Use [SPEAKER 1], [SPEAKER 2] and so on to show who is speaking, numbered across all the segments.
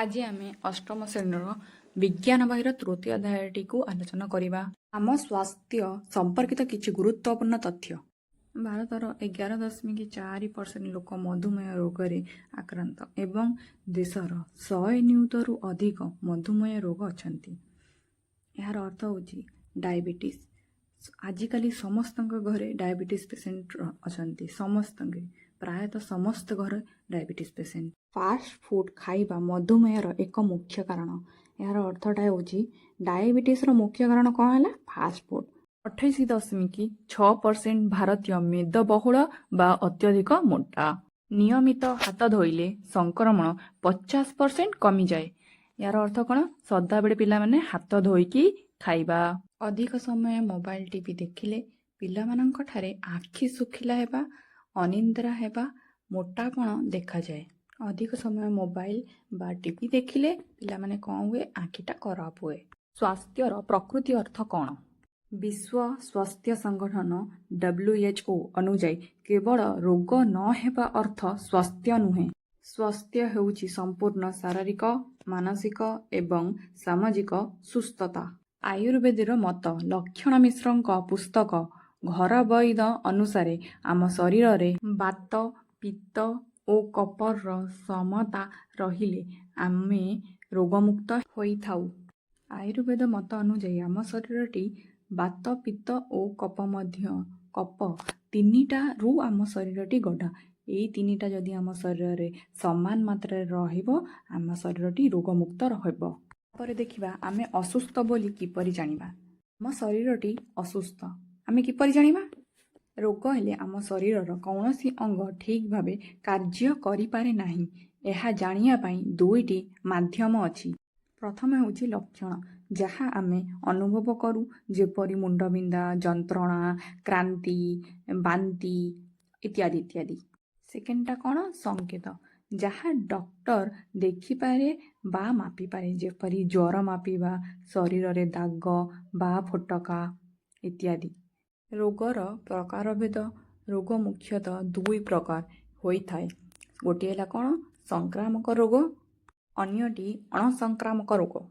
[SPEAKER 1] आज आम अष्टम श्रेणीर विज्ञान बहिर तृतीय अध्यायटी को आलोचना करवा। आम स्वास्थ्य संपर्कित किछि गुरुत्वपूर्ण तथ्य। भारतर 11.4% लोक मधुमेह रोग आक्रांत एवं देशर 100 नियुतरू अधिक मधुमेह रोग अछंती। यार अर्थ होछि डायबिटीज। आजिकाली समस्त घरे डायबिटीज पेसेंट अछंती। समस्त प्रायतः समस्त घर डायबिटीज पेसेंट। फास्ट फूड खाइबा मधुमेहर एक मुख्य कारण। यार अर्थटा होछि डायबिटीज मुख्य कारण कौन है? Fast food. 28.6% भारतीय मेदबहुल बा अत्यधिक मोटा। नियमित हाथ धोइले संक्रमण 50% कमी जाए। यार अर्थ कौन? सदा बेले पिला माने हाथ धोइकी खाइबा। अधिक समय मोबाइल टीवी देखिले पिलामानंक ठारे आखि सुखिला हेबा, अनिद्रा हेबा, मोटापण देखा जाए। अधिक समय मोबाइल बा टीवी देखिले पिलामाने कौन हुए? आखिटा खराब हुए। स्वास्थ्यर प्रकृति अर्थ कौन? विश्व स्वास्थ्य संगठन WHO अनुजाई केवल रोग न हेबा अर्थ स्वास्थ्य नुहे। स्वास्थ्य हेउछि संपूर्ण शारीरिक, मानसिक एवं सामाजिक सुस्थता। आयुर्वेदर मत लक्षण मिश्रଙ୍କ पुस्तक घर वैद अनुसारे आम शरीर रे बात, पित्त ओ कपर समता रहिले आमे रोगमुक्त होइथाउ। आयुर्वेद मत अनुजाई आम शरीरटी बात, पित्त ओ कप मध्य कप तीनिटा रु आम शरीरटी गढ़ा। एई तीनिटा जदि आम शरीर रे समान मात्रा रहिबो आम शरीरटी रोगमुक्त रहइबो। पर देखिबा आमे असुस्थ बोली किपरि जानिबा? आम शरीरटी असुस्थ आमे किपरि जानिबा? रोग हेले आम शरीरर कौनसी अंग ठीक भावे कार्य करि पारे नाही। एहा जानिया पई दुईटी माध्यम अछि। प्रथम हेउछि लक्षण, जहा आमे अनुभव करू, जेपरि मुंडबिंदा, जंत्रणा, क्रांति, बांति इत्यादि इत्यादि। सेकेंडटा कौन? संकेत, जहा डॉक्टर देखि पारे बा मापी पारे, जेपरि ज्वर मापिबा, शरीर रे दाग बा फोटका इत्यादि। रोगर प्रकार भेद। रोग मुख्यतः दुई प्रकार होइथाय। गोटे हैला कौन? संक्रामक रोग, अन्यटी अणसंक्रामक रोग।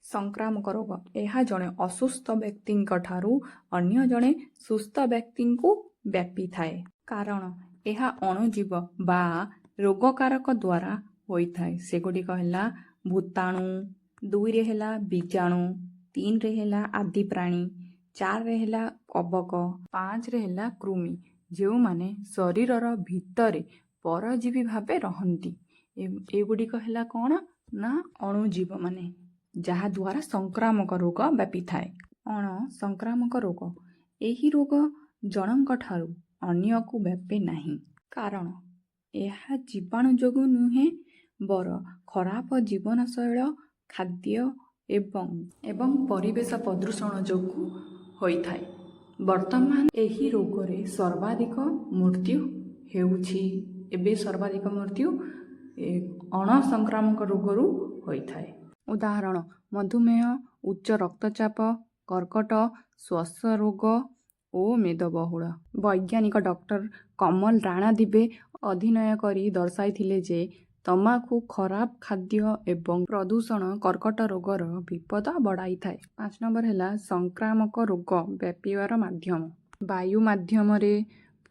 [SPEAKER 1] संक्रामक रोग एहा जणे असुस्थ व्यक्तिंक ठारू अन्य जणे सुस्थ व्यक्तिंकु व्यापी थाए। कारण एहा अणुजीव बा रोगकारक द्वारा होइथाय। सेगुड़िक हैला भूताणु, 2 रे हैला बीजाणु, 3 रे हैला आदि प्राणी, 4 रे हैला कबक, 5 रे हैला कृमि, जो माने शरीरर भितरे परजीवी भावे रहंती। एगुड़िक हैला कौन ना? अणुजीव माने जहा द्वारा संक्रामक रोग व्यापी थाए। अण संक्रामक रोग एही रोग जनक ठारू अन्य को व्यापे नाही। कारण एहा जीवाणु जोगु नुहे बर खराब जीवन शैली, खाद्य एवं परिवेश प्रदूषण जोगु होइथाय। वर्तमान एही रोगरे सर्वाधिक मृत्यु हेउछि। एबे सर्वाधिक मृत्यु अणसंक्रामक रोगरू होइथाय। उदाहरण मधुमेह, उच्च रक्तचाप, कर्कट, श्वास रोग ओ मेदबहुल। वैज्ञानिक डॉक्टर कमल राणा दिबे अभिनय करी दर्शाइथिले जे तमाकू खराब खाद्य एवं प्रदूषण कर्कट रोगर विपद बढ़ाई थाए। 5 नंबर हैला संक्रामक रोग व्यापीबार माध्यम। वायु माध्यम रे,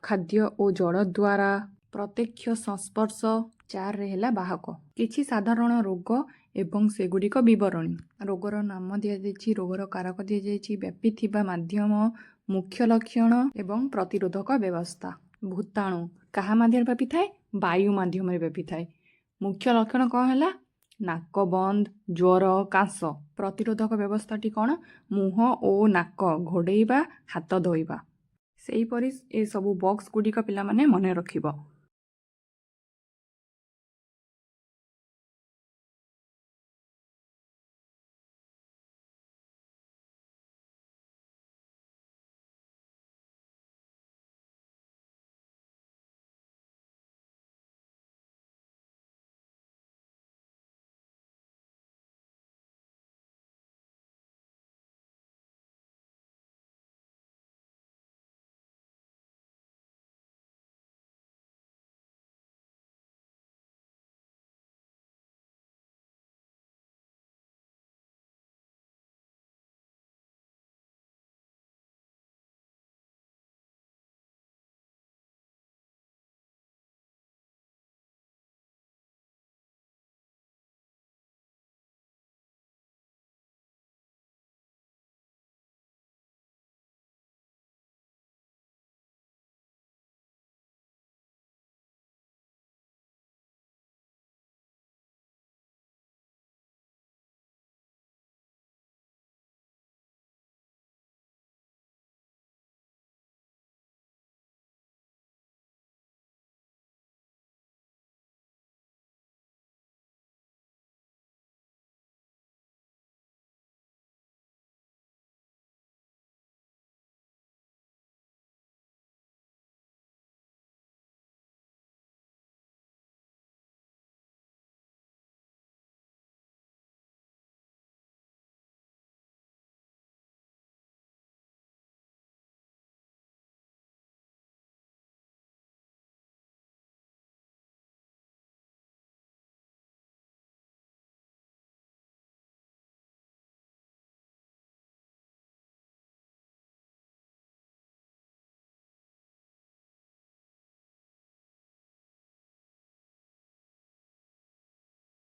[SPEAKER 1] खाद्य ओ जल द्वारा, प्रत्यक्ष संस्पर्श। 4 रे हैला बाहक। किछि साधारण रोग एवं सेगुड़िक विवरणी। रोगर नाम दिया जायछि, रोगर कारक दिया जायछि, व्यापी थिबा माध्यम, मुख्य लक्षण एवं प्रतिरोधक व्यवस्था। भूताणु काहा माध्यम व्यापी थाए? वायु माध्यम रे व्यापी थाए। मुख्य लक्षण कौन हैला? नाक बंद, ज्वर, काश। प्रतिरोधक व्यवस्थाटी कौन? मुह ओ नाक घोड़ेइबा, हाथ धोइबा। सेहीपरि ए सबु बॉक्स गुड़िक पिला माने मने रखिबो।